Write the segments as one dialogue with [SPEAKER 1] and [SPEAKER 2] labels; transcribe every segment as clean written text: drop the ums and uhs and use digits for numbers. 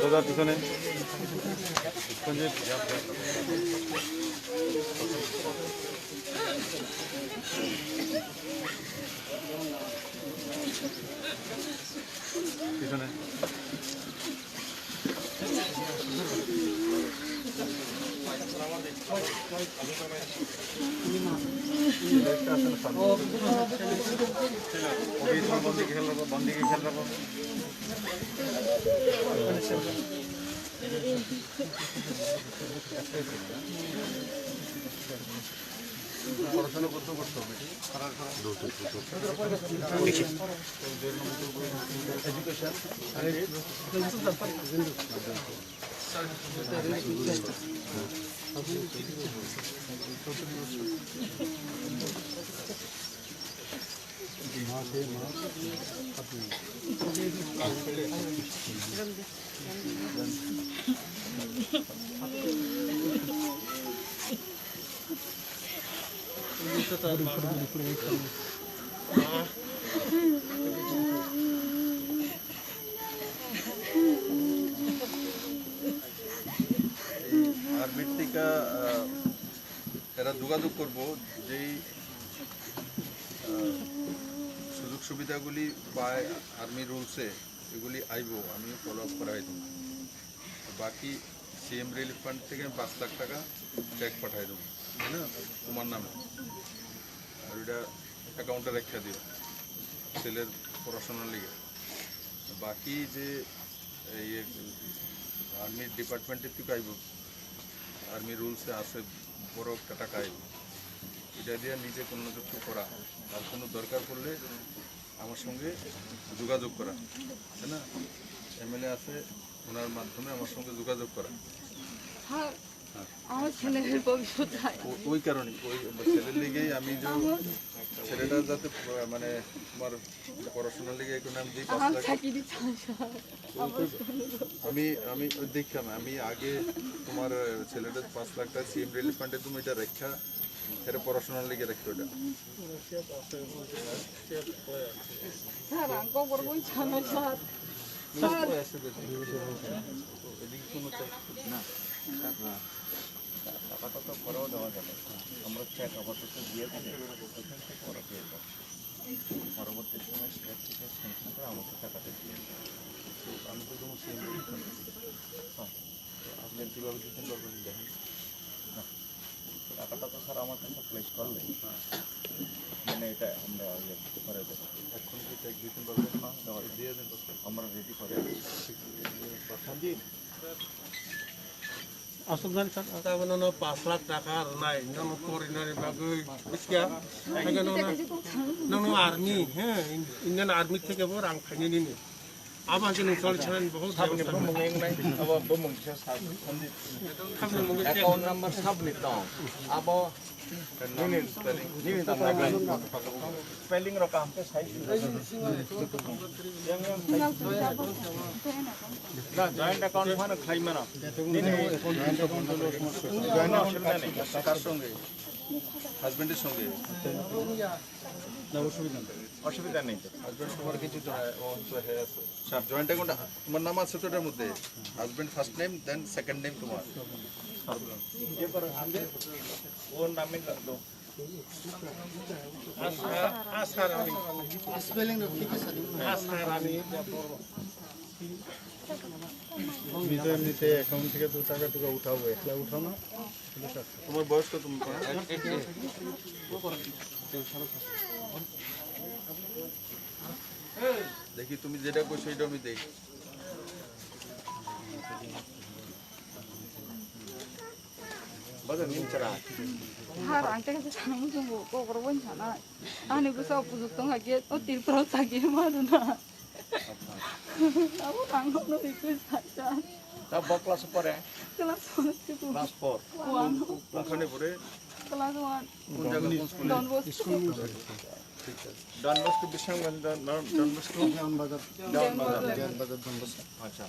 [SPEAKER 1] দরজার পিছনে সঞ্জীব পিছনে বন্দিকে খেয়াল রাখো পড়াশোনা করতে হবে আর্মির থেকে এরা যোগাযোগ করব যেই সুযোগ সুবিধাগুলি পায় আর্মি রুলসে এগুলি আইব আমি ফলো আপ করাই দেব বাকি সিএম রিলিফ ফান্ড থেকে আমি 5 লাখ টাকা চেক পাঠাই দেবো না তোমার নামে আর এটা অ্যাকাউন্টে রেখে দিও ছেলের পড়াশোনার লিগে বাকি যে এই আর্মি ডিপার্টমেন্টের থেকে আইব আর্মি রুলসে আছে বড় একটা টাকা আইব এটা দিয়ে নিজে কোনো কিছু করা আর কোনো দরকার পড়লে আমার সঙ্গে যোগাযোগ করা তাই না এমএলএ আছে ওনার মাধ্যমে আমার সঙ্গে যোগাযোগ করা
[SPEAKER 2] আমার ছেলের ভবিষ্যৎ
[SPEAKER 1] ওই কারণে ওই ছেলের লিগেই আমি যে ছেলেটা যাতে মানে তোমার পড়াশোনার লিগে এখন আমি দিই 5 লাখ আমি আমি দেখলাম আমি আগে তোমার ছেলেটা 5 লাখ টাকা সিএম রিলিফ ফান্ডে তুমি এটা রেখা এর পড়াশোনার লিগে রেখো এটা
[SPEAKER 3] টাকাটা তো পরেও দেওয়া যাবে আমরা চেক আপাতত দিয়ে দিলে পরে পেয়ে যাবো পরবর্তী সময় স্টেট থেকে স্যাংশন করে আমাকে টাকাটা দিয়ে দেবো তো আমি তো যেমন সেম আপনি কীভাবে দিতেন পারবেন দেখেন না টাকাটা তো স্যার আমার কাছে প্লেস করলে মানে এটা আমরা ইয়ে করে দেবো
[SPEAKER 1] এখন কি চেক দিতে পারবেন না দিয়ে দেন
[SPEAKER 3] আমরা রেডি করে
[SPEAKER 4] আসল তারমানে 5 লাখ টাকার নাই পরিণামের বাকি আর্মি হ্যাঁ ইন্ডিয়ান আর্মি থেকে রাং ফাইনে নিনি আবার যে চলছেন বহু
[SPEAKER 3] অ্যাকাউন্ট নাম্বার সাবমিট দাও আবার स्पेलिंग रो काम पे सही ना जॉइंट अकाउंट माने खाई माना
[SPEAKER 1] জয়েন্ট কার সঙ্গে হাজবেন্ডের সঙ্গে
[SPEAKER 3] অসুবিধা নেই
[SPEAKER 1] হাজবেন্ড তোমার কিছু স্যার জয়েন্ট অ্যাকাউন্ট তোমার নাম আছে তো এটার মধ্যে husband first name then second name তোমার
[SPEAKER 3] ওর নামে দো
[SPEAKER 4] এমনিতে অ্যাকাউন্ট থেকে 2 টাকা টুকা উঠাবো একলা উঠাও না
[SPEAKER 1] তোমার বয়স কত দেখি তুমি যেটা কইছো সেটা আমি দেখি
[SPEAKER 3] বাজার নিন চড়া
[SPEAKER 2] harang teh sanang sungguh kok korban sana ane bisa pusuk tong lagi oh tilpros lagi mana aku tanggung no ikut saja
[SPEAKER 3] তা বকলা সুপার
[SPEAKER 2] kelas 1 itu
[SPEAKER 3] ক্লাস 4
[SPEAKER 1] কোনখানে পড়ে
[SPEAKER 2] kelas 1
[SPEAKER 1] কোন জায়গা কোন স্কুলে
[SPEAKER 2] Don Bosco
[SPEAKER 3] ডন বস্কো বিশাঙ্গন ডন বস্কো
[SPEAKER 4] জ্ঞান বাজার জন বসে
[SPEAKER 3] আচ্ছা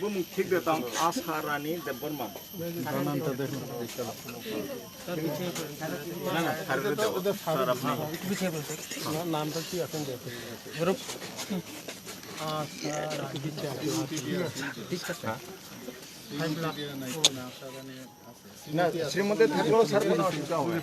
[SPEAKER 3] bumung thik de tang Asa Rani Deborman. না না সার্ভে দেব স্যার আপনি
[SPEAKER 4] নামটা কি এখন দেখো
[SPEAKER 3] না শ্রীমতী থাকলেও স্যার কোনো অসুবিধা হবে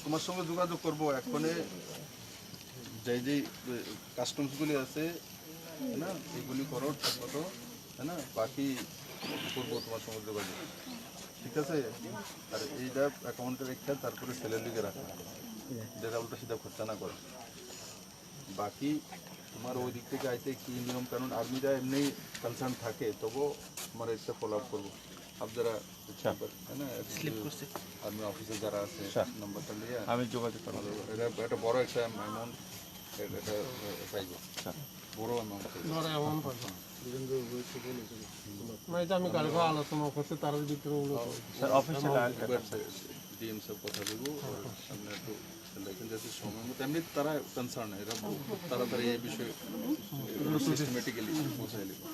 [SPEAKER 1] তোমার সঙ্গে যোগাযোগ করবো এক্ষণে যে কাস্টমসগুলি আছে না এগুলি করো ঠিক মতো না বাকি করবো তোমার সঙ্গে যোগাযোগ ঠিক আছে আর এইটা অ্যাকাউন্টে রেখে তারপরে সেলের দিকে রাখা যেটা উল্টা সিধা খরচা না করে বাকি তোমার ওই দিক থেকে আইতে কি নিয়ম কানুন আর্মিরা এমনি কনসার্ন থাকে তবুও তোমার এটা ফলো আপ করবো আপনারা হ্যাঁ না আর্মি অফিসে যারা আছে নাম্বারটা নিয়ে
[SPEAKER 3] আমি যোগাযোগ করব
[SPEAKER 1] এটা একটা বড় একটা অ্যামাউন্ট এটা পাইব বড় অ্যামাউন্ট
[SPEAKER 4] আমি কালকে আলোচনা করছি তার ভিতরে
[SPEAKER 3] স্যার অফিসিয়াল
[SPEAKER 1] ডিএম সব কথা বলবো সামনে একটু দেখেন যাতে সময় মতো এমনি তারা কনসার্ন এরা খুব তাড়াতাড়ি এই বিষয়ে সিস্টেমেটিক্যালি পৌঁছাই দেবে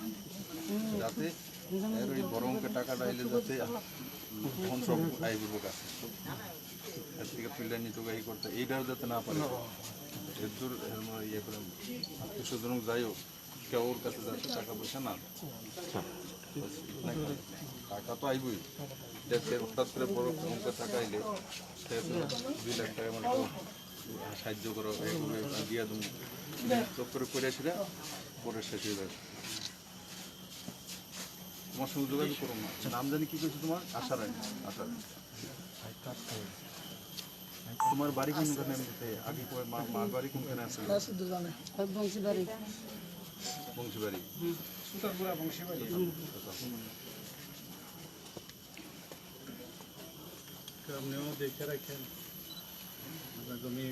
[SPEAKER 1] যাতে এর ওই বড় অঙ্কের টাকাটা এলে যাতে ফোন সব আইব কাছে এর থেকে ফিল্ডার নিতে এই করতে এইটাও যাতে না পারে এর দূর ইয়ে করে আত্মীয় স্বজন যাই হোক কেউ ওর কাছে যাতে টাকা পয়সা না টাকা তো আইবই দেশের হঠাৎ করে বড় অঙ্কের টাকা আইলে 2 লাখ টাকা মানে সাহায্য করো দিয়ে তুমি চক্কর করে সেটা পরে শেষ হয়ে যাবে তোমার সঙ্গে যোগাযোগ করো না নাম জানি কি কইছো তোমার আশা রানী আশা তোমার বাড়ি কোনখানে আগে মার বাড়ি কোনখানে আছে
[SPEAKER 2] বংশীবাড়ি
[SPEAKER 1] বংশীবাড়ি
[SPEAKER 4] সুতারপুরা বংশীবাড়ি আপনিও দেখে রাখেন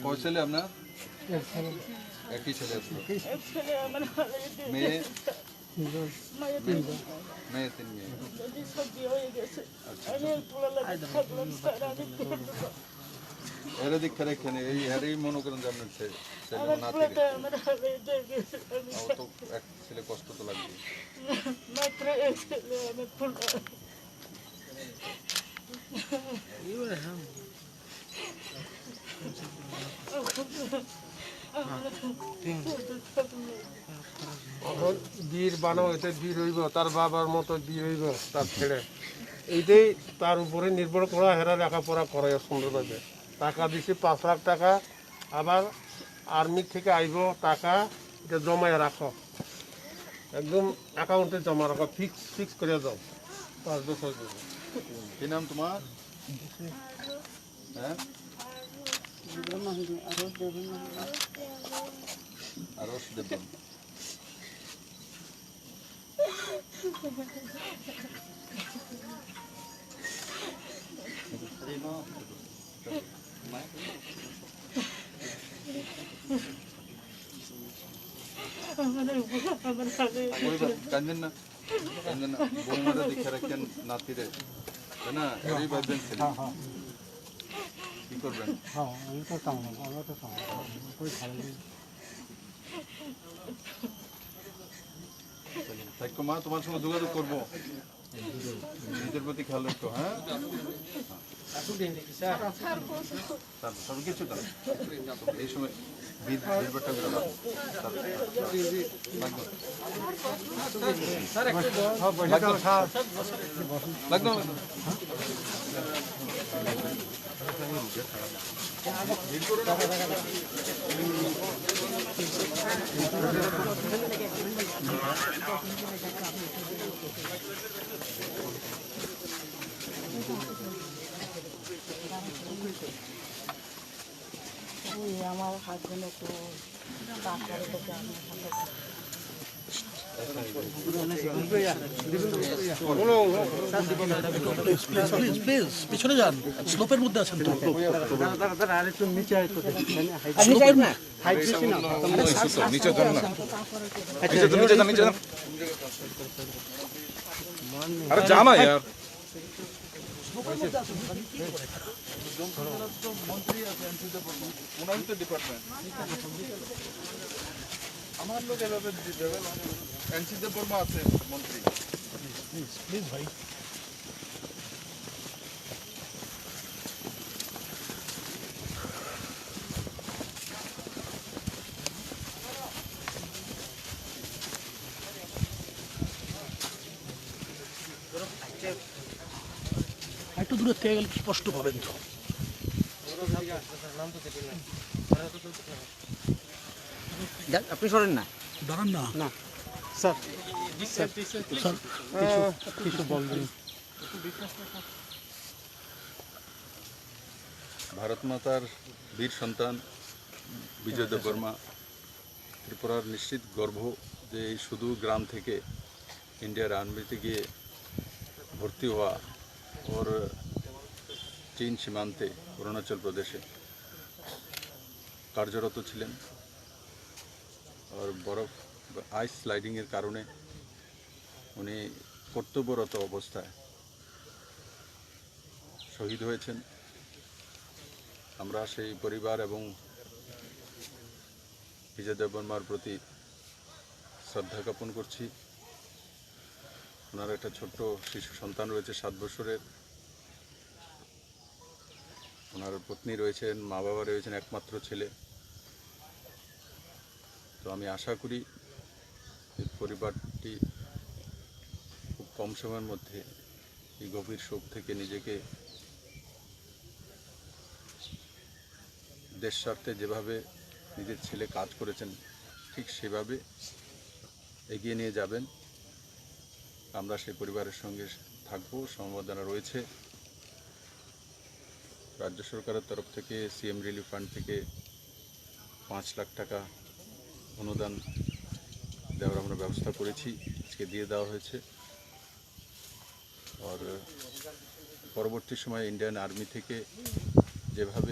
[SPEAKER 1] কয় ছেলে আপনার একই ছেলে আছে মেয়ে মেয়ে 3 মেয়ে এরা দীক্ষা রেখেন এই এরই মনে করেন যে আপনার ছেলে না থেকে তো এক ছেলে কষ্ট তো লাগবে
[SPEAKER 4] বীর বানাও এতে বীর হইব তার বাবার মতো বীর হইব তার ছেলে এইটাই তার উপরে নির্ভর করা হেরা লেখাপড়া করে সুন্দরভাবে টাকা দিছি 5 লাখ টাকা আবার আর্মি থেকে আইব টাকা এটা জমায় রাখো একদম অ্যাকাউন্টে জমা রাখো ফিক্স করে দাও 5 বছর
[SPEAKER 1] কি নাম তোমার হ্যাঁ আরশ দেবন কান্দেন না বৌমারা দেখে রাখেন নাতিরে তাই না এরই ভাববেন ছেলে কি করবেন থাকো মা তোমার সঙ্গে যোগাযোগ করবো নিজের প্রতি খেয়াল রাখো হ্যাঁ কিছু এই সময় ভিড়টা করে লাগলো
[SPEAKER 2] আমার হাজবেন্ড একটু কাজ করে তোকে
[SPEAKER 5] প্লিজ পিছনে যান স্লোপের মধ্যে আছেন তো
[SPEAKER 1] আরে জানা यार মন্ত্রী আছে এনসিতে বলবো ওনারই তো ডিপার্টমেন্ট আমার লোক এভাবে দেবে এনসিতে বর্মা আছে মন্ত্রী
[SPEAKER 5] প্লিজ ভাই একটু দূরে থেকে গেলে স্পষ্ট পাবেন তো
[SPEAKER 6] আপনি সরেন না
[SPEAKER 5] দাঁড়ান না
[SPEAKER 4] না স্যার
[SPEAKER 5] স্যার
[SPEAKER 4] কিছু বলবেন
[SPEAKER 1] ভারত মাতার বীর সন্তান বিজয় দেববর্মা ত্রিপুরার নিশ্চিত গর্ব যে এই শুধু গ্রাম থেকে ইন্ডিয়ার আর্মিতে গিয়ে ভর্তি হওয়া ওর চীন সীমান্তে অরুণাচল প্রদেশে কার্যরত ছিলেন আর বরফ আইস স্লাইডিংয়ের কারণে উনি কর্তব্যরত অবস্থায় শহীদ হয়েছেন। আমরা সেই পরিবার এবং বিজয় দেববর্মার প্রতি শ্রদ্ধা জ্ঞাপন করছি। ওনার একটা ছোট্ট শিশু সন্তান রয়েছে 7 বছরের, ওনার পত্নী রয়েছেন, মা বাবা রয়েছেন, একমাত্র ছেলে। তো আমি আশা করি এই পরিবারটি খুব কম সময়ের মধ্যে এই গভীর শোক থেকে নিজেকে দেশ স্বার্থে যেভাবে নিজের ছেলে কাজ করেছেন ঠিক সেভাবে এগিয়ে নিয়ে যাবেন। আমরা সেই পরিবারের সঙ্গে থাকবো, সমবেদনা রয়েছে। রাজ্য সরকারের তরফ থেকে সিএম রিলিফ ফান্ড থেকে 5 লাখ টাকা অনুদান দেওয়ার আমরা ব্যবস্থা করেছি, আজকে দিয়ে দেওয়া হয়েছে। আর পরবর্তী সময়ে ইন্ডিয়ান আর্মি থেকে যেভাবে